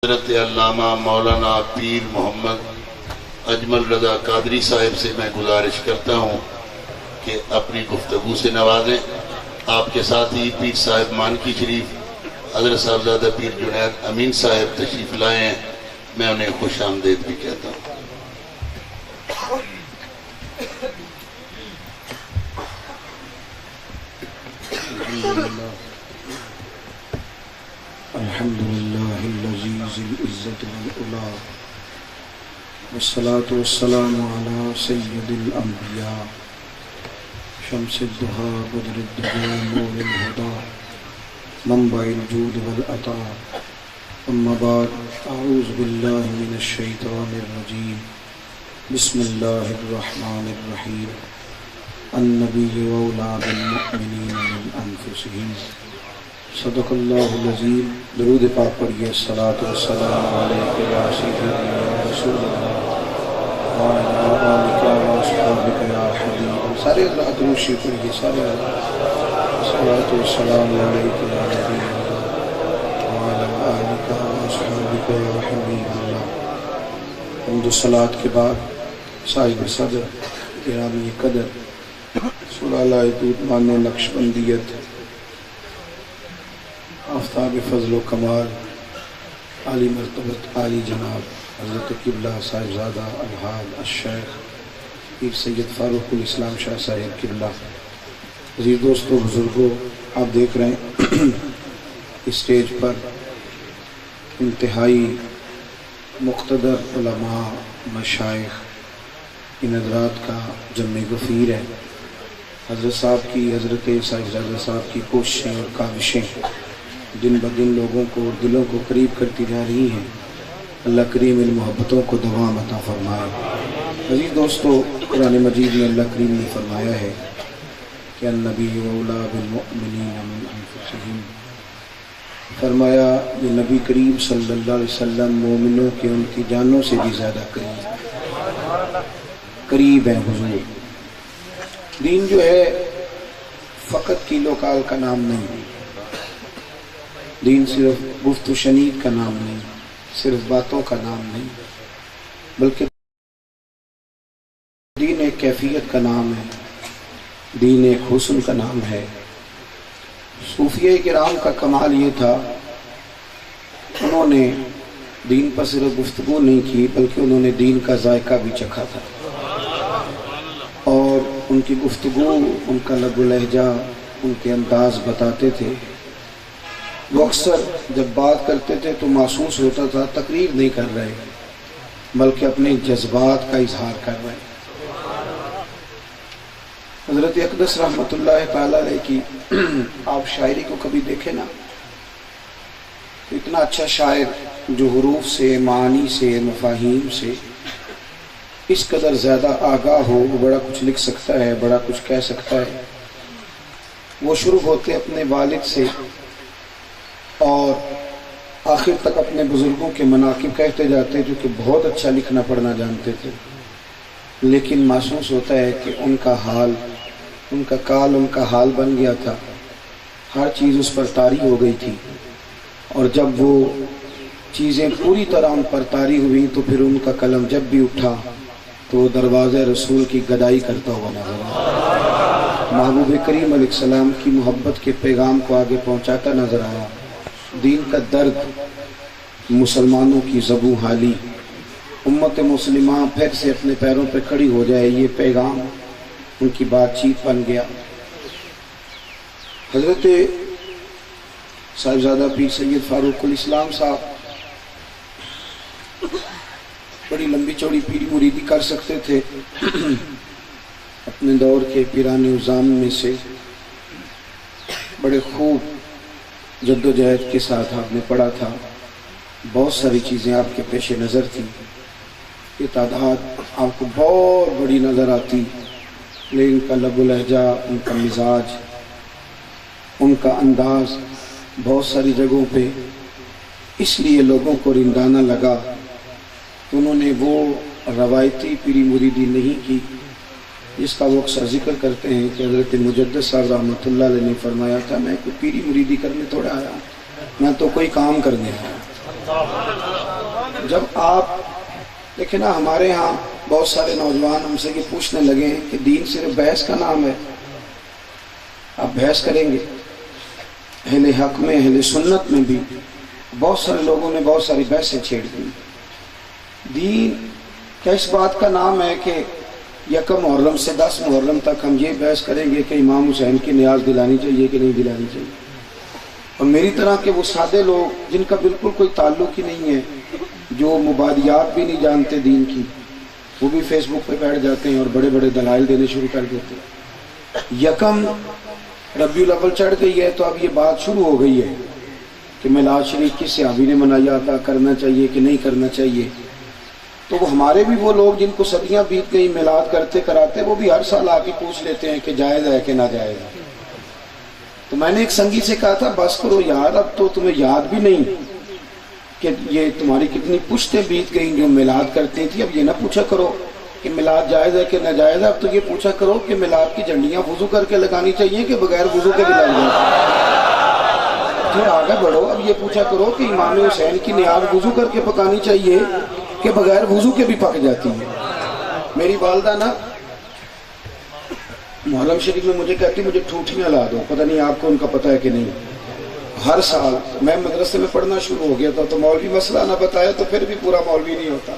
حضرت علامہ مولانا پیر محمد اجمل رضا قادری صاحب سے میں گزارش کرتا ہوں کہ اپنی گفتگو سے نوازیں۔ آپ کے ساتھ ہی پیر صاحب مانکی شریف حضرت صاحبزادہ پیر جنید امین صاحب تشریف لائے ہیں، میں انہیں خوش آمدید بھی کہتا ہوں۔ الحمدللہ الذی ذی العزت والعلا والصلاة والسلام علی سید الانبیاء شمس الضحیٰ بدر الدجى نور الہدى منبع الجود والعطاء اما بعد اعوذ باللہ من الشیطان الرجیم بسم اللہ الرحمن الرحیم النبی اولیٰ بالمؤمنین من انفسہم صدق اللہ العظیم۔ درود پاک پڑھیے۔ الصلاۃ والسلام علیک یا سیدنا یا رسول اللہ وعلی آلک واصحابک یا حبیب۔ سارے حضرات درود شریف پڑھیے، سارے الصلاۃ والسلام علیک یا نبی اللہ وعلی آلک واصحابک یا حبیب اللہ۔ حمد و صلاۃ کے بعد صاحب صدر گرامی قدر سلالہ دودمان نقشبندیت آفتاب فضل و کمال عالی مرتبت عالی جناب حضرت قبلہ صاحبزادہ الحاج الشیخ پیر سید فاروق الاسلام شاہ صاحب قبلہ، عزیز دوستو بزرگوں، آپ دیکھ رہے ہیں اسٹیج پر انتہائی مقتدر علماء مشائخ ان حضرات کا جمع غفیر ہے۔ حضرت صاحب کی، حضرت صاحبزادہ صاحب کی کوششیں اور کاوشیں دن بدن لوگوں کو اور دلوں کو قریب کرتی جا رہی ہیں۔ اللہ کریم ان محبتوں کو دوام عطا فرمائے۔ عزیز دوستو، قرآن مجید میں اللہ کریم نے فرمایا ہے کہ النبی اولیٰ بالمؤمنین من انفسہم، فرمایا یہ نبی کریم صلی اللہ علیہ وسلم مومنوں کے ان کی جانوں سے بھی زیادہ قریب ہیں۔ حضور دین جو ہے فقط کیلو کال کا نام نہیں، دین صرف گفت و شنید کا نام نہیں، صرف باتوں کا نام نہیں، بلکہ دین ایک کیفیت کا نام ہے، دین ایک حسن کا نام ہے۔ صوفیہ کرام کا کمال یہ تھا، انہوں نے دین پر صرف گفتگو نہیں کی بلکہ انہوں نے دین کا ذائقہ بھی چکھا تھا، اور ان کی گفتگو، ان کا لب و لہجہ، ان کے انداز بتاتے تھے۔ وہ اکثر جب بات کرتے تھے تو محسوس ہوتا تھا تقریر نہیں کر رہے بلکہ اپنے جذبات کا اظہار کر رہے۔ حضرت اقدس رحمۃ اللہ تعالی علیہ کی آپ شاعری کو کبھی دیکھیں نا، اتنا اچھا شاعر جو حروف سے، معانی سے، مفاہیم سے اس قدر زیادہ آگاہ ہو، وہ بڑا کچھ لکھ سکتا ہے، بڑا کچھ کہہ سکتا ہے۔ وہ شروع ہوتے اپنے والد سے اور آخر تک اپنے بزرگوں کے مناقب کہتے جاتے جو کہ بہت اچھا لکھنا پڑھنا جانتے تھے، لیکن محسوس ہوتا ہے کہ ان کا حال، ان کا کال، ان کا حال بن گیا تھا، ہر چیز اس پر طاری ہو گئی تھی، اور جب وہ چیزیں پوری طرح ان پر طاری ہوئی تو پھر ان کا قلم جب بھی اٹھا تو وہ دروازے رسول کی گدائی کرتا ہوا نظر آیا، محبوب کریم علیہ السلام کی محبت کے پیغام کو آگے پہنچاتا نظر آیا۔ دین کا درد، مسلمانوں کی زبوں حالی، امت مسلمہ پھر سے اپنے پیروں پہ کھڑی ہو جائے، یہ پیغام ان کی بات چیت بن گیا۔ حضرت صاحبزادہ پیر سید فاروق الاسلام صاحب بڑی لمبی چوڑی پیری مریدی کر سکتے تھے، اپنے دور کے پیران عظام میں سے بڑے خوب جد و جہد کے ساتھ آپ نے پڑھا تھا، بہت ساری چیزیں آپ کے پیش نظر تھی، یہ تعداد آپ کو بہت بڑی نظر آتی، لیکن ان کا لب و لہجہ، ان کا مزاج، ان کا انداز بہت ساری جگہوں پہ اس لیے لوگوں کو رندانہ لگا کہ انہوں نے وہ روایتی پیری مریدی نہیں کی جس کا وہ اکثر ذکر کرتے ہیں کہ حضرت مجدد صاحب رحمۃ اللہ علیہ نے فرمایا تھا، میں کوئی پیری مریدی کرنے تھوڑا آیا، میں تو کوئی کام کرنے آیا۔ جب آپ دیکھیں نا، ہمارے ہاں بہت سارے نوجوان ہم سے یہ پوچھنے لگے ہیں کہ دین صرف بحث کا نام ہے، آپ بحث کریں گے؟ اہل حق میں، اہل سنت میں بھی بہت سارے لوگوں نے بہت ساری بحثیں چھیڑ دی۔ دین کیا اس بات کا نام ہے کہ یکم محرم سے 10 محرم تک ہم یہ بحث کریں گے کہ امام حسین کی نیاز دلانی چاہیے کہ نہیں دلانی چاہیے؟ اور میری طرح کے وہ سادے لوگ جن کا بالکل کوئی تعلق ہی نہیں ہے، جو مبادیات بھی نہیں جانتے دین کی، وہ بھی فیس بک پہ بیٹھ جاتے ہیں اور بڑے بڑے دلائل دینے شروع کر دیتے ہیں۔ یکم ربیع الاول چڑھ گئی ہے تو اب یہ بات شروع ہو گئی ہے کہ میلاد شریف کس صحابی نے منایا تھا، کرنا چاہیے کہ نہیں کرنا چاہیے۔ تو وہ ہمارے بھی وہ لوگ جن کو صدیاں بیت گئی میلاد کرتے کراتے، وہ بھی ہر سال آ کے پوچھ لیتے ہیں کہ جائز ہے کہ ناجائز ہے۔ تو میں نے ایک سنگی سے کہا تھا بس کرو یار، اب تو تمہیں یاد بھی نہیں کہ یہ تمہاری کتنی پشتیں بیت گئیں جو میلاد کرتی تھی، اب یہ نہ پوچھا کرو کہ میلاد جائز ہے کہ ناجائز ہے، اب تو یہ پوچھا کرو کہ میلاد کی جھنڈیاں وضو کر کے لگانی چاہیے کہ بغیر وضو کے بھی لگ جائیں۔ پھر آگے بڑھو، اب یہ پوچھا کرو کہ امام حسین کی نیاز وضو کر کے پکانی چاہیے کہ بغیر وضو کے بھی پک جاتی ہے۔ میری والدہ نا محرم شریف میں مجھے کہتی مجھے ٹھوٹیاں لا دو، پتہ نہیں آپ کو ان کا پتہ ہے کہ نہیں۔ ہر سال میں مدرسے میں پڑھنا شروع ہو گیا تھا تو مولوی مسئلہ نہ بتایا تو پھر بھی پورا مولوی نہیں ہوتا،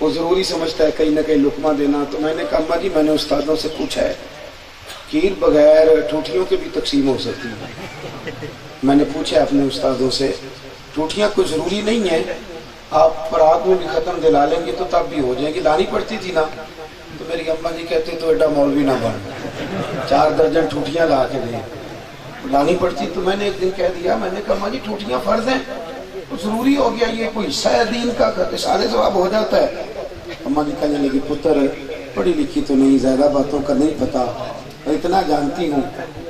وہ ضروری سمجھتا ہے کہیں نہ کہیں لقمہ دینا۔ تو میں نے کہا اماں جی میں نے استادوں سے پوچھا ہے کھیر بغیر ٹھوٹیوں کے بھی تقسیم ہو سکتی ہے۔ میں نے پوچھا اپنے استادوں سے ٹوٹیاں کوئی ضروری نہیں ہے، آپ پرات میں بھی ختم دلا لیں گے تو تب بھی ہو جائیں گی، لانی پڑتی تھی نا۔ تو میری اماں جی کہتے تو ایڈا مولوی نہ بن، 4 درجن ٹوٹیاں لا کے دیں، لانی پڑتی۔ تو میں نے ایک دن کہہ دیا، میں نے کہا اماں جی ٹوٹیاں فرض ہیں، تو ضروری ہو گیا، یہ کوئی حصہ ہے دین کا، سارے ثواب ہو جاتا ہے۔ اماں جی کہنے لگی پتر پڑھی لکھی تو نہیں، زیادہ باتوں کا نہیں پتا، اتنا جانتی ہوں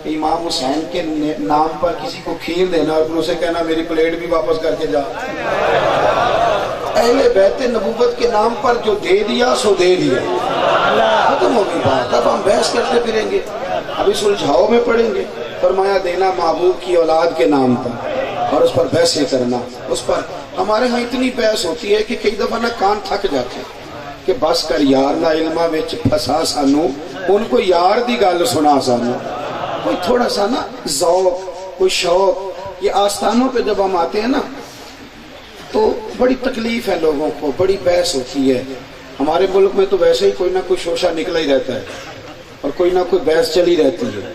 کہ امام حسین کے نام پر کسی کو کھیر دینا اور پھر اسے کہنا میری پلیٹ بھی واپس کر کے جا۔ اہل بیت نبوت کے نام پر جو دے دیا سو دے دیا، ختم ہو گئی بات۔ اب ہم بحث کرتے پھریں گے، ابھی سلجھاؤ میں پڑھیں گے۔ فرمایا دینا محبوب کی اولاد کے نام پر اور اس پر بحثیں کرنا، اس پر ہمارے ہاں اتنی بحث ہوتی ہے کہ کئی دفعہ نہ کان تھک جاتے کہ بس کر یار نہ علمہ وچ پھسا سانو، ان کو یار دی گل سنا سانو، کوئی تھوڑا سا نا ذوق، کوئی شوق۔ یہ آستانوں پہ جب ہم آتے ہیں نا تو بڑی تکلیف ہے لوگوں کو، بڑی بحث ہوتی ہے۔ ہمارے ملک میں تو ویسے ہی کوئی نہ کوئی شوشہ نکلا ہی رہتا ہے اور کوئی نہ کوئی بحث چلی رہتی ہے،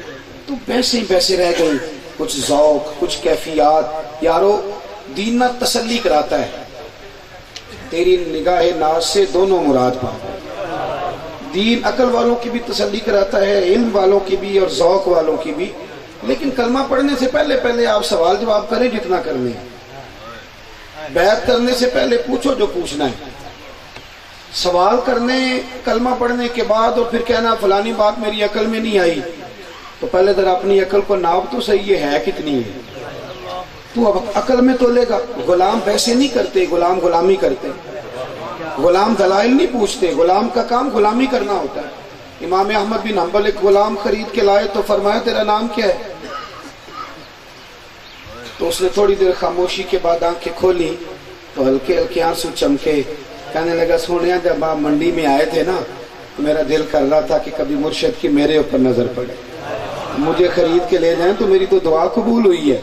تو بحثیں ہی بحثیں رہ گئی، کچھ ذوق، کچھ کیفیات۔ یارو دین نہ تسلی کراتا ہے، تیری نگاہ ناز سے دونوں مراد پا۔ دین عقل والوں کی بھی تسلی کراتا ہے، علم والوں کی بھی اور ذوق والوں کی بھی، لیکن کلمہ پڑھنے سے پہلے آپ سوال جواب کریں جتنا کرنے ہیں، بیعت کرنے سے پہلے پوچھو جو پوچھنا ہے۔ سوال کرنے کلمہ پڑھنے کے بعد اور پھر کہنا فلانی بات میری عقل میں نہیں آئی، تو پہلے ذرا اپنی عقل کو ناپ تو صحیح، یہ ہے کتنی ہے، تو اب عقل میں تو لے گا۔ غلام ویسے نہیں کرتے، غلام غلامی کرتے، غلام دلائل نہیں پوچھتے، غلام کا کام غلامی کرنا ہوتا ہے۔ امام احمد بن حنبل ایک غلام خرید کے لائے تو فرمایا تیرا نام کیا ہے؟ تو اس نے تھوڑی دیر خاموشی کے بعد آنکھیں کھولی تو ہلکے ہلکے آنسو چمکے، کہنے لگا سونیا جب آپ منڈی میں آئے تھے نا تو میرا دل کر رہا تھا کہ کبھی مرشد کی میرے اوپر نظر پڑے، مجھے خرید کے لے جائیں، تو میری تو دعا قبول ہوئی ہے،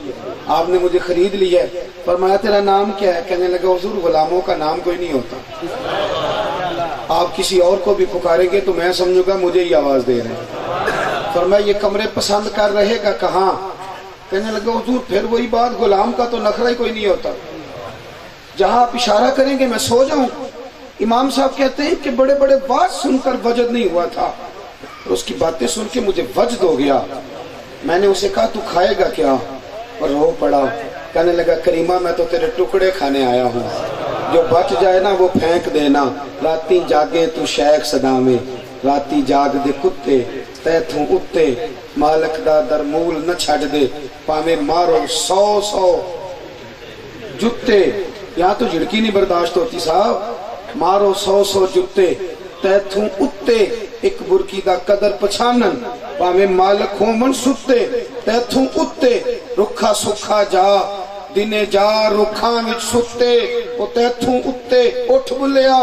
آپ نے مجھے خرید لیا ہے۔ فرمایا تیرا نام کیا ہے؟ کہنے لگا حضور غلاموں کا نام کوئی نہیں ہوتا، آپ کسی اور کو بھی پکاریں گے تو میں سمجھوں گا مجھے ہی آواز دے رہے ہیں۔ فرمایا یہ کمرے پسند کر رہے گا کہاں؟ کہنے لگا حضور پھر وہی بات، غلام کا تو نخرہ ہی کوئی نہیں ہوتا، جہاں آپ اشارہ کریں گے میں سو جاؤں۔ امام صاحب کہتے ہیں کہ بڑے بڑے بات سن کر وجد نہیں ہوا تھا، اور اس کی باتیں سن کے مجھے وجد ہو گیا۔ میں نے اسے کہا تو کھائے گا کیا؟ اور رو پڑا، کہنے لگا کریمہ میں تو تیرے ٹکڑے کھانے آیا ہوں، جو بچ جائے نا وہ پھینک دینا، راتی جاگے تو شیخ صدامے، راتی جاگ دے کتے تیتھوں اتے، مالک دا درمول نہ چھڑ دے، پاویں مارو 100 جتے۔ یہاں تو جھڑکی نہیں برداشت ہوتی صاحب، مارو 100 جتے تیتھوں اتے، ایک برکی دا قدر پچھانن، پاویں مالک ہو من ستے، تیتھوں اتے رکھا سکھا جا ਦਿਨੇ ਜਾ ਰੁੱਖਾਂ ਵਿੱਚ ਸੁੱਤੇ ਉਹ ਤੈਥੋਂ ਉੱਤੇ ਉੱਠ ਬੁੱਲਿਆ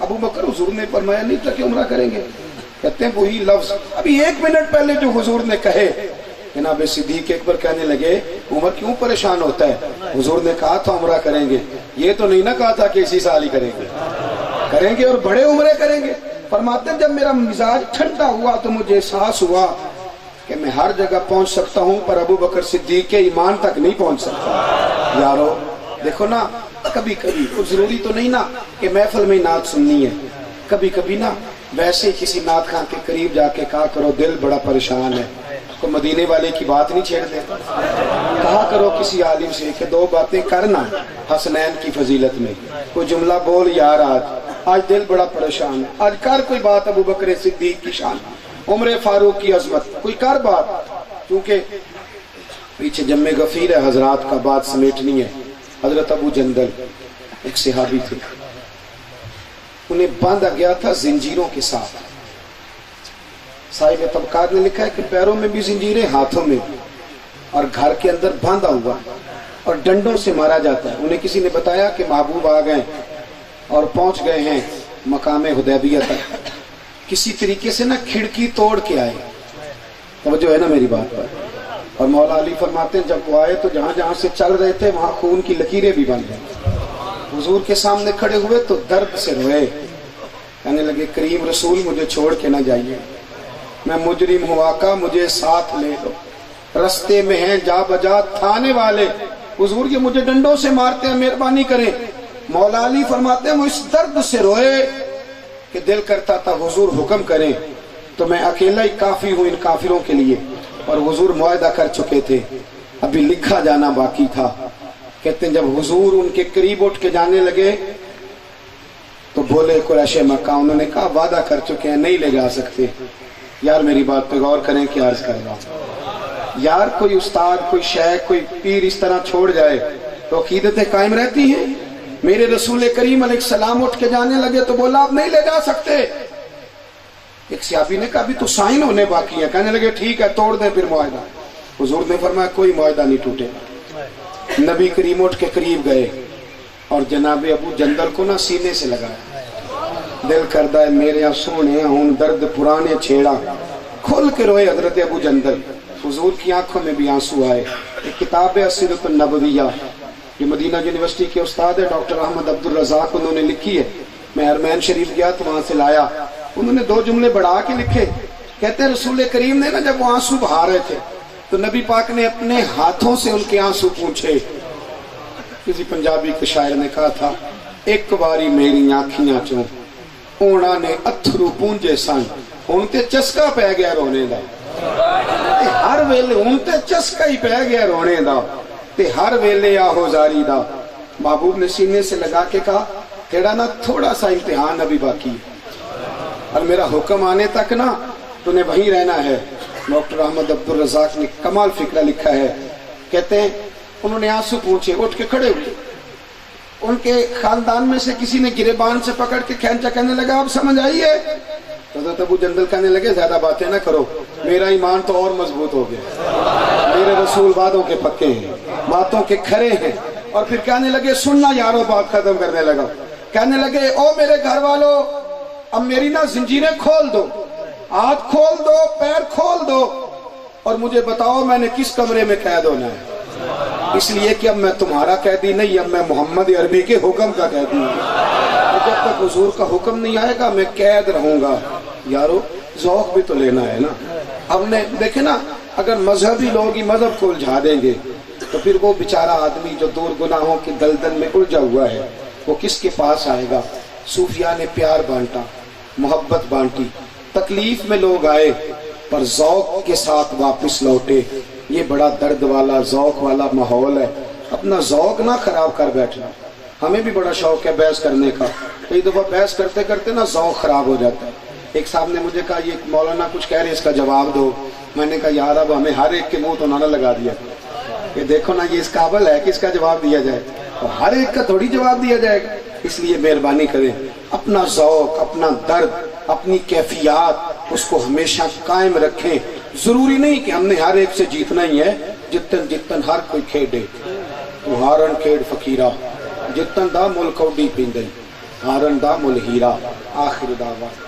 ابو بکر حضور نے فرمایا نہیں تھا کہ عمرہ کریں گے. کہتے ہیں وہی لفظ ابھی 1 منٹ پہلے جو حضور نے کہے. جناب صدیق اکبر کہنے لگے عمر کیوں پریشان ہوتا ہے, حضور نے کہا تھا عمرہ کریں گے, یہ تو نہیں نہ کہا تھا کہ اسی سال ہی کریں گے اور بڑے عمرے کریں گے. فرماتے ہیں جب میرا مزاج ٹھنڈا ہوا تو مجھے احساس ہوا کہ میں ہر جگہ پہنچ سکتا ہوں پر ابو بکر صدیق کے ایمان تک نہیں پہنچ سکتا. یارو دیکھو نا, کبھی کبھی کچھ ضروری تو نہیں نا کہ محفل میں نعت سننی ہے, کبھی کبھی نا ویسے کسی نعت خان کے قریب جا کے کہا کرو دل بڑا پریشان ہے, کوئی مدینے والے کی بات نہیں چھیڑتے. کہا کرو کسی عالم سے کہ 2 باتیں کرنا حسنین کی فضیلت میں, کوئی جملہ بول یار آج دل بڑا پریشان ہے, آج کر کوئی بات ابو بکر صدیق کی شان, عمر فاروق کی عظمت, کوئی کر بات. کیونکہ پیچھے جمع غفیر ہے حضرات کا, بات سمیٹنی ہے. حضرت ابو جندل ایک صحابی تھے, انہیں باندھا گیا تھا زنجیروں کے ساتھ. صاحب طبقات نے لکھا ہے کہ پیروں میں بھی زنجیریں, ہاتھوں میں, اور گھر کے اندر باندھا ہوا اور ڈنڈوں سے مارا جاتا ہے. انہیں کسی نے بتایا کہ محبوب آ گئے اور پہنچ گئے ہیں مقام حدیبیہ تک. کسی طریقے سے نا کھڑکی توڑ کے آئے, توجہ ہے نا میری بات پر. اور مولا علی فرماتے ہیں جب وہ آئے تو جہاں جہاں سے چل رہے تھے وہاں خون کی لکیریں بھی بن گئی. حضور کے سامنے کھڑے ہوئے تو درد سے روئے, کہنے لگے کریم رسول مجھے چھوڑ کے نہ جائیے, میں مجرم ہوں آقا, مجھے ساتھ لے لو, رستے میں ہیں جا بجا تھانے والے, حضور یہ مجھے ڈنڈوں سے مارتے ہیں, مہربانی کریں. مولا علی فرماتے ہیں وہ اس درد سے روئے کہ دل کرتا تھا حضور حکم کریں تو میں اکیلا ہی کافی ہوں ان کافروں کے لیے. اور حضور معاہدہ کر چکے تھے, ابھی لکھا جانا باقی تھا. کہتے ہیں جب حضور ان کے قریب اٹھ کے جانے لگے تو بولے قریش مکہ, انہوں نے کہا وعدہ کر چکے ہیں نہیں لے جا سکتے. یار میری بات پہ غور کریں کہ عرض کر رہا ہوں, یار کوئی استاد, کوئی شیخ, کوئی پیر اس طرح چھوڑ جائے تو عقیدتیں قائم رہتی ہیں. میرے رسول کریم علیہ السلام اٹھ کے جانے لگے تو بولا آپ نہیں لے جا سکتے. ایک صحابی نے کہا ابھی تو سائن ہونے باقی ہے. کہنے لگے ٹھیک ہے توڑ دیں پھر معاہدہ. حضور نے فرمایا کوئی معاہدہ نہیں ٹوٹے. نبی کریم اٹھ کے قریب گئے اور جناب ابو جندل کو نہ سینے سے لگایا. دل کردا ہے میرے سونے ہوں درد پرانے چھیڑا, کھل کے روئے حضرت ابو جندل. حضور کی آنکھوں میں بھی آنسو آئے. ایک کتاب ہے السیرۃ النبویہ جو مدینہ یونیورسٹی کے استاد ہے ڈاکٹر احمد عبدالرزاق, انہوں نے لکھی ہے. میں حرمین شریف گیا تو وہاں سے لایا. انہوں نے 2 جملے بڑھا کے لکھے. کہتے ہیں رسول کریم نے نا جب وہ آنسو بہا رہے تھے تو نبی پاک نے اپنے ہاتھوں سے ان کے آنسو پوچھے. کسی پنجابی کے شاعر نے کہا تھا ایک باری میری آنکھیاں چوں اونا نے اتھرو پونجے سن, ہن تے چسکا پہ گیا رونے دا. ہر ویلے ہن تے چسکا ہی پہ گیا رونے دا, تے ہر ویلے آہو زاری دا. محبوب نے سینے سے لگا کے کہا تیرا نا تھوڑا سا امتحان ابھی باقی ہے اور میرا حکم آنے تک نا تو نے وہیں رہنا ہے. ڈاکٹر احمد عبدالرزاق نے کمال فکرہ لکھا ہے. کہتے ہیں انہوں نے آنسو پوچھے, اٹھ کے کھڑے ہوئے. ان کے خاندان میں سے کسی نے گریبان سے پکڑ کے کھینچا, کہنے لگا آپ سمجھ آئیے. حضرت ابو جندل کہنے لگے زیادہ باتیں نہ کرو, میرا ایمان تو اور مضبوط ہو گیا. میرے رسول وعدوں کے پکے ہیں, باتوں کے کھرے ہیں. اور پھر کہنے لگے سننا یارو, بات ختم کرنے لگا. کہنے لگے او میرے گھر والوں, اب میری نا زنجیریں کھول دو, ہاتھ کھول دو, پیر کھول دو, اور مجھے بتاؤ میں نے کس کمرے میں قید ہونا ہے. اس لیے کہ اب میں تمہارا قیدی نہیں, اب میں محمد عربی کے حکم کا قیدی ہوں. جب تک حضور کا حکم نہیں آئے گا میں قید رہوں گا. یارو ذوق بھی تو لینا ہے نا. ہم نے دیکھے نا اگر مذہبی لوگ ہی مذہب کو الجھا دیں گے تو پھر وہ بیچارہ آدمی جو دور گناہوں کے دلدل میں الجھا ہوا ہے وہ کس کے پاس آئے گا. صوفیاء نے پیار بانٹا, محبت بانٹی, تکلیف میں لوگ آئے پر ذوق کے ساتھ واپس لوٹے. یہ بڑا درد والا ذوق والا ماحول ہے. اپنا ذوق نہ خراب کر بیٹھنا. ہمیں بھی بڑا شوق ہے بحث کرنے کا, کئی دفعہ بحث کرتے کرتے نا ذوق خراب ہو جاتا ہے. ایک صاحب نے مجھے کہا یہ مولانا کچھ کہہ رہے اس کا جواب دو. میں نے کہا یار اب ہمیں ہر ایک کے منہ تو نہ لگا دیا کہ دیکھو نا یہ اس قابل ہے کہ اس کا جواب دیا جائے, اور ہر ایک کا تھوڑی جواب دیا جائے گا. اس لیے مہربانی کریں اپنا ذوق, اپنا درد, اپنی کیفیات اس کو ہمیشہ قائم رکھیں. ضروری نہیں کہ ہم نے ہر ایک سے جیتنا ہی ہے. جتن جتن ہر کوئی کھیڑے تو ہارن کھیڑ فقیرہ, جتن دا ملک اوڈی پیندے. ہارن دامُ الہیرا آخر دعوانا